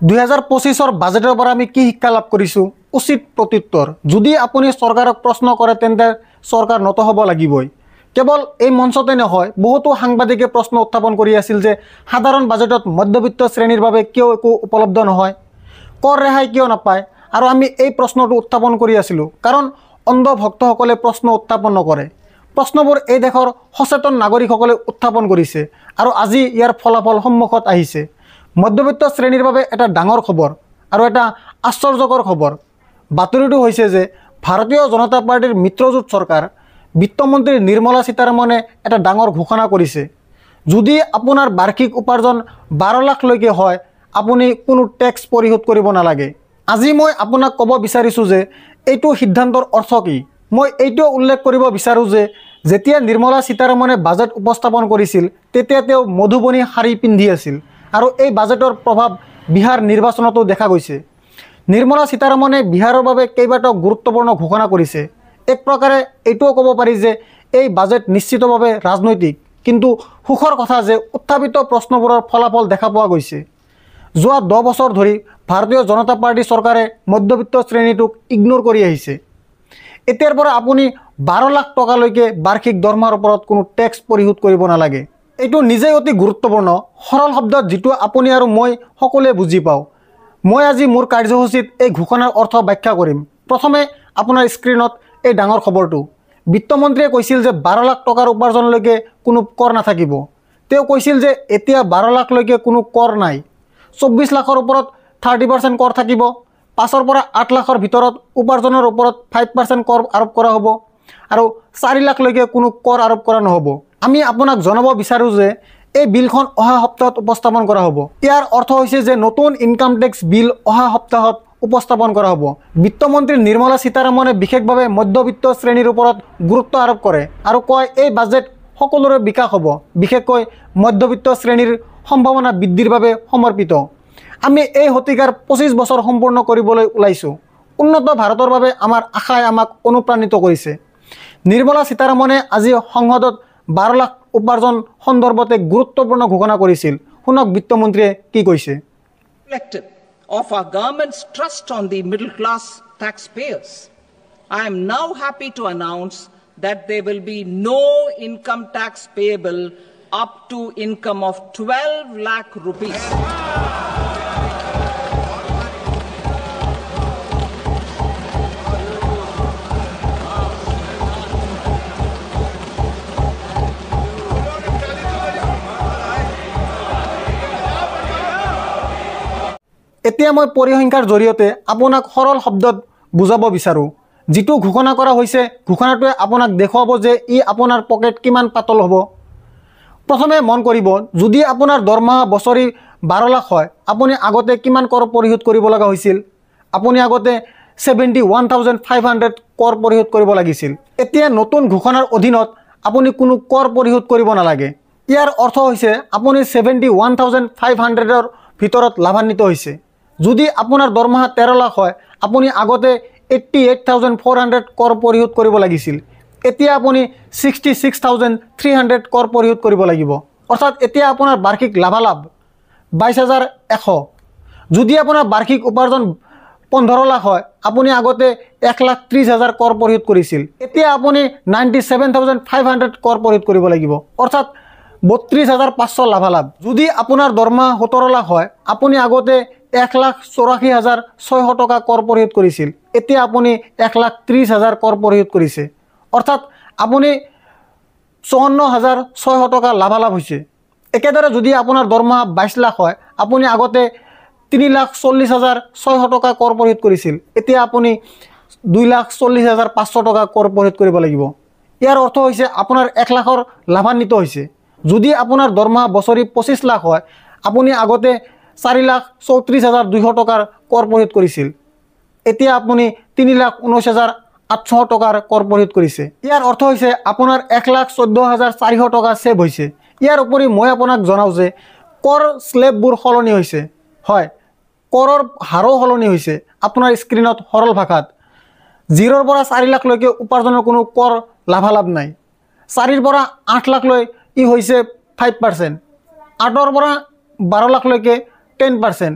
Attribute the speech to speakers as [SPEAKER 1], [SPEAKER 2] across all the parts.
[SPEAKER 1] 2025 বাজেটৰ পৰা আমি কি শিক্ষা লাভ কৰিছোঁ? উচিত প্ৰত্যুত্তৰ। যদি আপুনি চৰকাৰক প্ৰশ্ন কৰে তেন্তে চৰকাৰ নত হ'ব লাগিবই। কেৱল এই মঞ্চতে নহয়, বহুতো সাংবাদিকে প্ৰশ্ন উত্থাপন কৰি আছিল যে সাধাৰণ বাজেটত মধ্যবিত্ত শ্ৰেণীৰ বাবে কিয় একো উপলব্ধ নহয়, কৰ ৰেহাই কিয় নাপায়। আৰু আমি এই প্ৰশ্নটো উত্থাপন কৰি আছিলোঁ কাৰণ অন্ধ ভক্তসকলে প্ৰশ্ন উত্থাপন নকৰে। প্ৰশ্নবোৰ এই দেশৰ সচেতন নাগৰিকসকলে উত্থাপন কৰিছে আৰু আজি ইয়াৰ ফলাফল সন্মুখত আহিছে। মধ্যবিত্ত শ্ৰেণীৰ বাবে এটা ডাঙৰ খবৰ আৰু এটা আশ্চৰ্যকৰ খবৰ। বাতৰিটো হৈছে যে ভাৰতীয় জনতা পাৰ্টিৰ মিত্ৰজোঁট চৰকাৰ বিত্তমন্ত্ৰী নিৰ্মলা সীতাৰমণে এটা ডাঙৰ ঘোষণা কৰিছে। যদি আপোনাৰ বাৰ্ষিক উপাৰ্জন 12 লাখলৈকে হয়, আপুনি কোনো টেক্স পৰিশোধ কৰিব নালাগে। আজি মই আপোনাক ক'ব বিচাৰিছোঁ যে এইটো সিদ্ধান্তৰ অৰ্থ কি। মই এইটো উল্লেখ কৰিব বিচাৰোঁ যে যেতিয়া নিৰ্মলা সীতাৰমণে বাজেট উপস্থাপন কৰিছিল তেতিয়া তেওঁ মধুবনী শাৰী পিন্ধি আছিল আৰু এই বাজেটৰ প্ৰভাৱ বিহাৰ নিৰ্বাচনতো দেখা গৈছে। নিৰ্মলা সীতাৰমণে বিহাৰৰ বাবে কেইবাটাও গুৰুত্বপূৰ্ণ ঘোষণা কৰিছে। এক প্ৰকাৰে এইটোও ক'ব পাৰি যে এই বাজেট নিশ্চিতভাৱে ৰাজনৈতিক, কিন্তু সুখৰ কথা যে উত্থাপিত প্ৰশ্নবোৰৰ ফলাফল দেখা পোৱা গৈছে। যোৱা 10 বছৰ ধৰি ভাৰতীয় জনতা পাৰ্টি চৰকাৰে মধ্যবিত্ত শ্ৰেণীটোক ইগনোৰ কৰি আহিছে। এতিয়াৰ পৰা আপুনি 12 লাখ টকালৈকে বাৰ্ষিক দৰমহাৰ ওপৰত কোনো টেক্স পৰিশোধ কৰিব নালাগে। এইটো নিজেই অতি গুৰুত্বপূৰ্ণ, সৰল শব্দত যিটো আপুনি আৰু মই সকলোৱে বুজি পাওঁ। মই আজি মোৰ কাৰ্যসূচীত এই ঘোষণাৰ অৰ্থ ব্যাখ্যা কৰিম। প্ৰথমে আপোনাৰ স্ক্ৰীণত এই ডাঙৰ খবৰটো। বিত্তমন্ত্ৰীয়ে কৈছিল যে 12 লাখ টকাৰ উপাৰ্জনলৈকে কোনো কৰ নাথাকিব। তেওঁ কৈছিল যে এতিয়া 12 লাখলৈকে কোনো কৰ নাই। 24 লাখৰ ওপৰত 30% কৰ থাকিব। 5 পৰা 8 লাখৰ ভিতৰত উপাৰ্জনৰ ওপৰত 5% কৰ আৰোপ কৰা হ'ব আৰু 4 লাখলৈকে কোনো কৰ আৰোপ কৰা নহ'ব। আমি আপোনাক জনাব বিচাৰোঁ যে এই বিলখন অহা সপ্তাহত উপস্থাপন কৰা হ'ব। ইয়াৰ অৰ্থ হৈছে যে নতুন ইনকাম টেক্স বিল অহা সপ্তাহত উপস্থাপন কৰা হ'ব। বিত্তমন্ত্ৰী নিৰ্মলা সীতাৰমণে বিশেষভাৱে মধ্যবিত্ত শ্ৰেণীৰ ওপৰত গুৰুত্ব আৰোপ কৰে আৰু কয় এই বাজেট সকলোৰে বিকাশ হ'ব, বিশেষকৈ মধ্যবিত্ত শ্ৰেণীৰ সম্ভাৱনা বৃদ্ধিৰ বাবে সমৰ্পিত। আমি এই শতিকাৰ 25 বছৰ সম্পূৰ্ণ কৰিবলৈ ওলাইছোঁ। উন্নত ভাৰতৰ বাবে আমাৰ আশাই আমাক অনুপ্ৰাণিত কৰিছে। নিৰ্মলা সীতাৰমণে আজি সংসদত 12 লাখ উপাৰ্জন সন্দৰ্ভত এক গুৰুত্বপূৰ্ণ ঘোষণা কৰিছিল। শুনক বিত্তমন্ত্ৰীয়ে কি কৈছে।
[SPEAKER 2] Of our government's trust on the middle class taxpayers, I am now happy to announce that there will be no income tax payable up to income of 12 lakh rupees.
[SPEAKER 1] এতিয়া মই পৰিসংখ্যাৰ জৰিয়তে আপোনাক সৰল শব্দত বুজাব বিচাৰোঁ। যিটো ঘোষণা কৰা হৈছে, ঘোষণাটোৱে আপোনাক দেখুৱাব যে ই আপোনাৰ পকেট কিমান পাতল হ'ব। প্ৰথমে মন কৰিব, যদি আপোনাৰ দৰমহা বছৰি 12 লাখ হয়, আপুনি আগতে কিমান কৰ পৰিশোধ কৰিব লগা হৈছিল? আপুনি আগতে 71,500 কৰ পৰিশোধ কৰিব লাগিছিল। এতিয়া নতুন ঘোষণাৰ অধীনত আপুনি কোনো কৰ পৰিশোধ কৰিব নালাগে। ইয়াৰ অৰ্থ হৈছে আপুনি 71,500ৰ ভিতৰত লাভান্বিত হৈছে। যদি আপোনাৰ দৰমহা 13 লাখ হয়, আপুনি আগতে 88,400 কৰ পৰিশোধ কৰিব লাগিছিল। এতিয়া আপুনি 66,300 কৰ পৰিশোধ কৰিব লাগিব। অৰ্থাৎ এতিয়া আপোনাৰ বাৰ্ষিক লাভালাভ 22,100। যদি আপোনাৰ বাৰ্ষিক উপাৰ্জন 15 লাখ হয়, আপুনি আগতে 1,30,000 কৰ পৰিশোধ কৰিছিল। এতিয়া আপুনি 97,500 কৰ পৰিশোধ কৰিব লাগিব। অৰ্থাৎ 32,500 লাভালাভ। যদি আপোনাৰ দৰমহা 17 লাখ হয়, আপুনি আগতে 1,84,600 টকা কৰ পৰিশোধ কৰিছিল। এতিয়া আপুনি 1,30,000 কৰ পৰিশোধ কৰিছে। অৰ্থাৎ আপুনি 54,600 টকা লাভালাভ হৈছে। একেদৰে যদি আপোনাৰ দৰমহা 22 লাখ হয়, আপুনি আগতে 3,40,600 টকা কৰ পৰিশোধ কৰিছিল। এতিয়া আপুনি 2,40,500 টকা কৰ পৰিশোধ কৰিব লাগিব। ইয়াৰ অৰ্থ হৈছে আপোনাৰ 1 লাখৰ লাভান্বিত হৈছে। যদি আপোনাৰ দৰমহা বছৰি 25 লাখ হয়, আপুনি আগতে 4,34,200 টকাৰ কৰ পৰিশোধ কৰিছিল। এতিয়া আপুনি 3,19,800 টকাৰ কৰ পৰিশোধ কৰিছে। ইয়াৰ অৰ্থ হৈছে আপোনাৰ 1,14,400 টকা ছেভ হৈছে। ইয়াৰ উপৰি মই আপোনাক জনাওঁ যে কৰ স্লেববোৰ সলনি হৈছে। হয়, কৰৰ হাৰো সলনি হৈছে। আপোনাৰ স্ক্ৰীণত সৰল ভাষাত 0ৰ পৰা 4 লাখলৈকে উপাৰ্জনৰ কোনো কৰ লাভালাভ নাই। 4ৰ পৰা 8 লাখলৈ ই হৈছে 5%। 8ৰ পৰা 12 লাখলৈকে 10%।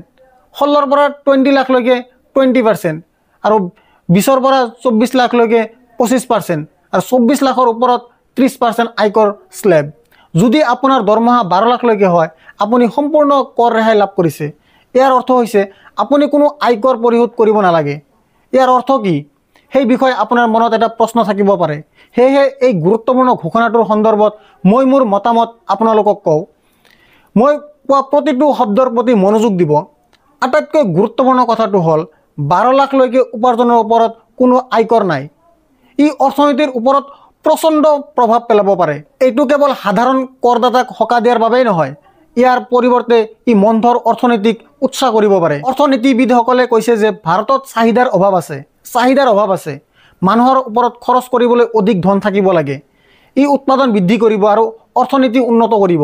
[SPEAKER 1] 16ৰ পৰা 20 লাখলৈকে 20% আৰু 20ৰ পৰা 24 লাখলৈকে 25% আৰু 24 লাখৰ ওপৰত 30% আয়কৰ স্লেব। যদি আপোনাৰ দৰমহা 12 লাখলৈকে হয় আপুনি সম্পূৰ্ণ কৰ ৰেহাই লাভ কৰিছে। ইয়াৰ অৰ্থ হৈছে আপুনি কোনো আয়কৰ পৰিশোধ কৰিব নালাগে। ইয়াৰ অৰ্থ কি সেই বিষয়ে আপোনাৰ মনত এটা প্ৰশ্ন থাকিব পাৰে। সেয়েহে এই গুৰুত্বপূৰ্ণ ঘোষণাটোৰ সন্দৰ্ভত মই মোৰ মতামত আপোনালোকক কওঁ। মই কোৱা প্ৰতিটো শব্দৰ প্ৰতি মনোযোগ দিব। আটাইতকৈ গুৰুত্বপূৰ্ণ কথাটো হ'ল 12 লাখলৈকে উপাৰ্জনৰ ওপৰত কোনো আয়কৰ নাই। ই অৰ্থনীতিৰ ওপৰত প্ৰচণ্ড প্ৰভাৱ পেলাব পাৰে। এইটো কেৱল সাধাৰণ কৰদাতাক সকাহ দিয়াৰ বাবেই নহয়, ইয়াৰ পৰিৱৰ্তে ই মন্থৰ অৰ্থনীতিক উৎসাহ কৰিব পাৰে। অৰ্থনীতিবিদসকলে কৈছে যে ভাৰতত চাহিদাৰ অভাৱ আছে। মানুহৰ ওপৰত খৰচ কৰিবলৈ অধিক ধন থাকিব লাগে। ই উৎপাদন বৃদ্ধি কৰিব আৰু অৰ্থনীতি উন্নত কৰিব।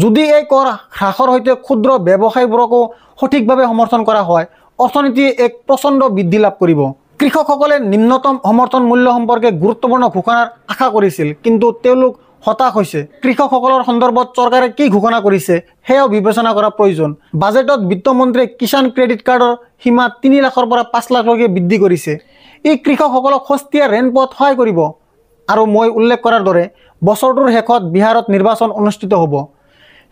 [SPEAKER 1] যদি এই কৰ হ্ৰাসৰ সৈতে ক্ষুদ্ৰ ব্যৱসায়ীবোৰকো সঠিকভাৱে সমৰ্থন কৰা হয়, অৰ্থনীতিয়ে এক প্ৰচণ্ড বৃদ্ধি লাভ কৰিব। কৃষকসকলে নিম্নতম সমৰ্থন মূল্য সম্পৰ্কে গুৰুত্বপূৰ্ণ ঘোষণাৰ আশা কৰিছিল, কিন্তু তেওঁলোক হতাশ হৈছে। কৃষকসকলৰ সন্দৰ্ভত চৰকাৰে কি ঘোষণা কৰিছে সেয়াও বিবেচনা কৰা প্ৰয়োজন। বাজেটত বিত্তমন্ত্ৰীয়ে কিষাণ ক্ৰেডিট কাৰ্ডৰ সীমা 3 লাখৰ পৰা 5 লাখলৈকে বৃদ্ধি কৰিছে। ই কৃষকসকলক সস্তীয়া ঋণ পোৱাত সহায় কৰিব। আৰু মই উল্লেখ কৰাৰ দৰে বছৰটোৰ শেষত বিহাৰত নিৰ্বাচন অনুষ্ঠিত হ'ব।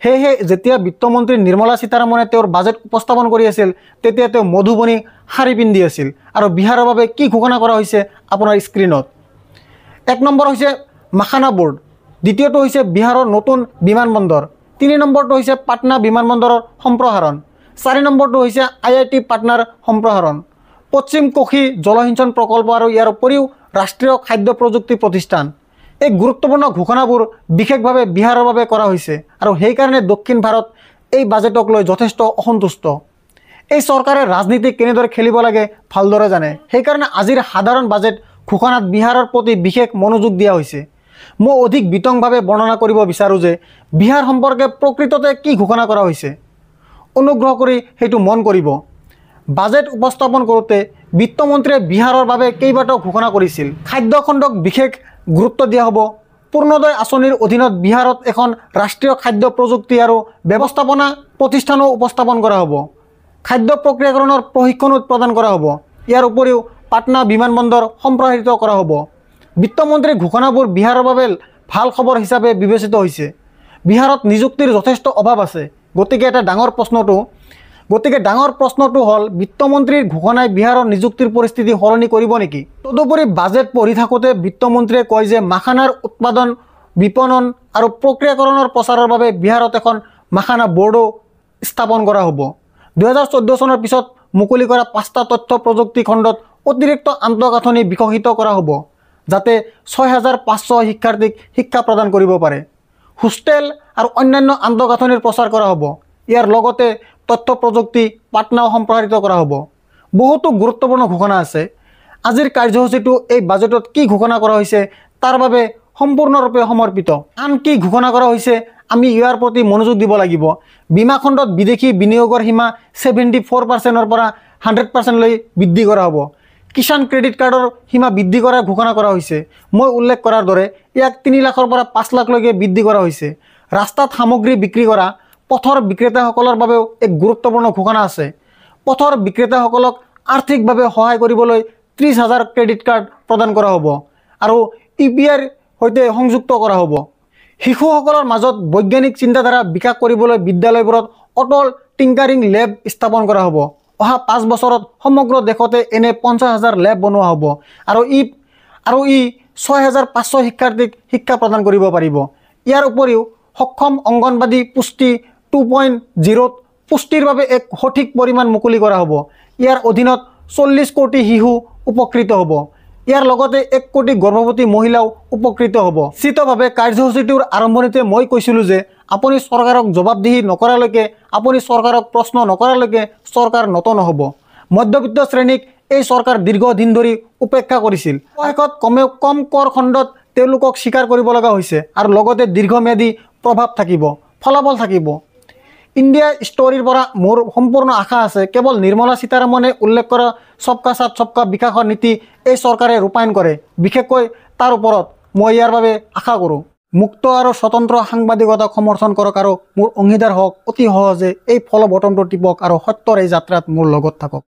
[SPEAKER 1] সেয়েহে যেতিয়া বিত্তমন্ত্ৰী নিৰ্মলা সীতাৰামনে তেওঁৰ বাজেট উপস্থাপন কৰি আছিল, তেতিয়া তেওঁ মধুবনী শাৰী পিন্ধি আছিল। আৰু বিহাৰৰ বাবে কি ঘোষণা কৰা হৈছে আপোনাৰ স্ক্ৰীণত। 1 নম্বৰ হৈছে মাখানা বোৰ্ড, দ্বিতীয়টো হৈছে বিহাৰৰ নতুন বিমানবন্দৰ, 3 নম্বৰটো হৈছে পাটনা বিমানবন্দৰৰ সম্প্ৰসাৰণ, 4 নম্বৰটো হৈছে IIT পাটনাৰ সম্প্ৰসাৰণ, পশ্চিম কোশী জলসিঞ্চন প্ৰকল্প আৰু ইয়াৰ উপৰিও ৰাষ্ট্ৰীয় খাদ্য প্ৰযুক্তি প্ৰতিষ্ঠান। এই গুৰুত্বপূৰ্ণ ঘোষণাবোৰ বিশেষভাৱে বিহাৰৰ বাবে কৰা হৈছে আৰু সেইকাৰণে দক্ষিণ ভাৰত এই বাজেটক লৈ যথেষ্ট অসন্তুষ্ট। এই চৰকাৰে ৰাজনীতি কেনেদৰে খেলিব লাগে ভালদৰে জানে। সেইকাৰণে আজিৰ সাধাৰণ বাজেট ঘোষণাত বিহাৰৰ প্ৰতি বিশেষ মনোযোগ দিয়া হৈছে। মই অধিক বিতংভাৱে বৰ্ণনা কৰিব বিচাৰোঁ যে বিহাৰ সম্পৰ্কে প্ৰকৃততে কি ঘোষণা কৰা হৈছে। অনুগ্ৰহ কৰি সেইটো মন কৰিব। বাজেট উপস্থাপন কৰোঁতে বিত্তমন্ত্ৰীয়ে বিহাৰৰ বাবে কেইবাটাও ঘোষণা কৰিছিল। খাদ্য খণ্ডক বিশেষ গুৰুত্ব দিয়া হ'ব। পূৰ্ণোদয় আঁচনিৰ অধীনত বিহাৰত এখন ৰাষ্ট্ৰীয় খাদ্য প্ৰযুক্তি আৰু ব্যৱস্থাপনা প্ৰতিষ্ঠানো উপস্থাপন কৰা হ'ব। খাদ্য প্ৰক্ৰিয়াকৰণৰ প্ৰশিক্ষণো প্ৰদান কৰা হ'ব। ইয়াৰ উপৰিও পাটনা বিমানবন্দৰ সম্প্ৰসাৰিত কৰা হ'ব। বিত্তমন্ত্ৰীৰ ঘোষণাবোৰ বিহাৰৰ বাবে ভাল খবৰ হিচাপে বিবেচিত হৈছে। বিহাৰত নিযুক্তিৰ যথেষ্ট অভাৱ আছে। গতিকে ডাঙৰ প্ৰশ্নটো হ'ল বিত্তমন্ত্ৰীৰ ঘোষণাই বিহাৰৰ নিযুক্তিৰ পৰিস্থিতি সলনি কৰিব নেকি। তদুপৰি বাজেট পঢ়ি থাকোঁতে বিত্তমন্ত্ৰীয়ে কয় যে মাখানাৰ উৎপাদন, বিপণন আৰু প্ৰক্ৰিয়াকৰণৰ প্ৰচাৰৰ বাবে বিহাৰত এখন মাখানা বোৰ্ডো স্থাপন কৰা হ'ব। 2014 চনৰ পিছত মুকলি কৰা 5টা তথ্য প্ৰযুক্তি খণ্ডত অতিৰিক্ত আন্তঃগাঁথনি বিকশিত কৰা হ'ব, যাতে 6500 শিক্ষাৰ্থীক শিক্ষা প্ৰদান কৰিব পাৰে। হোষ্টেল আৰু অন্যান্য আন্তঃগাঁথনিৰ প্ৰচাৰ কৰা হ'ব। ইয়াৰ লগতে তথ্য প্ৰযুক্তি পাটনাও সম্প্ৰসাৰিত কৰা হ'ব। বহুতো গুৰুত্বপূৰ্ণ ঘোষণা আছে। আজিৰ কাৰ্যসূচীটো এই বাজেটত কি ঘোষণা কৰা হৈছে তাৰ বাবে সম্পূৰ্ণৰূপে সমৰ্পিত। আন কি ঘোষণা কৰা হৈছে আমি ইয়াৰ প্ৰতি মনোযোগ দিব লাগিব। বীমা খণ্ডত বিদেশী বিনিয়োগৰ সীমা 74%ৰ পৰা 100%লৈ বৃদ্ধি কৰা হ'ব। কিষাণ ক্ৰেডিট কাৰ্ডৰ সীমা বৃদ্ধি কৰাৰ ঘোষণা কৰা হৈছে। মই উল্লেখ কৰাৰ দৰে ইয়াক 3 লাখৰ পৰা 5 লাখলৈকে বৃদ্ধি কৰা হৈছে। ৰাস্তাত সামগ্ৰী বিক্ৰী কৰা পথৰ বিক্ৰেতাসকলৰ বাবেও এক গুৰুত্বপূৰ্ণ ঘোষণা আছে। পথৰ বিক্ৰেতাসকলক আৰ্থিকভাৱে সহায় কৰিবলৈ 30,000 ক্ৰেডিট কাৰ্ড প্ৰদান কৰা হ'ব আৰু UPIৰ সৈতে সংযুক্ত কৰা হ'ব। শিশুসকলৰ মাজত বৈজ্ঞানিক চিন্তাধাৰা বিকাশ কৰিবলৈ বিদ্যালয়বোৰত অটল টিংকাৰিং লেব স্থাপন কৰা হ'ব। অহা 5 বছৰত সমগ্ৰ দেশতে এনে 50,000 লেব বনোৱা হ'ব আৰু ই 6500 শিক্ষাৰ্থীক শিক্ষা প্ৰদান কৰিব পাৰিব। ইয়াৰ উপৰিও সক্ষম অংগনবাদী পুষ্টি 2.0 পুষ্টিৰ বাবে এক সঠিক পৰিমাণ মুকলি কৰা হ'ব। ইয়াৰ অধীনত 40 কোটি শিশু উপকৃত হ'ব। ইয়াৰ লগতে 1 কোটি গৰ্ভৱতী মহিলাও উপকৃত হ'ব। নিশ্চিতভাৱে কাৰ্যসূচীটোৰ আৰম্ভণিতে মই কৈছিলোঁ যে আপুনি চৰকাৰক জবাবদিহি নকৰালৈকে, আপুনি চৰকাৰক প্ৰশ্ন নকৰালৈকে চৰকাৰ নহ'ব। মধ্যবিত্ত শ্ৰেণীক এই চৰকাৰ দীৰ্ঘদিন ধৰি উপেক্ষা কৰিছিল। শেষত কম কৰ খণ্ডত তেওঁলোকক স্বীকাৰ কৰিব লগা হৈছে আৰু লগতে দীৰ্ঘম্যাদী প্ৰভাৱ থাকিব, ফলাফল থাকিব। ইণ্ডিয়া ষ্টৰীৰ পৰা মোৰ সম্পূৰ্ণ আশা আছে কেৱল নিৰ্মলা সীতাৰামনে উল্লেখ কৰা সবকা সাথ সবকা বিকাশৰ নীতি এই চৰকাৰে ৰূপায়ণ কৰে। বিশেষকৈ তাৰ ওপৰত মই ইয়াৰ বাবে আশা কৰোঁ। মুক্ত আৰু স্বতন্ত্ৰ সাংবাদিকতাক সমৰ্থন কৰক আৰু মোৰ অংশীদাৰ হওক অতি সহজে এই ফল বটনটো টিপক আৰু সত্যৰ এই যাত্ৰাত মোৰ লগত থাকক।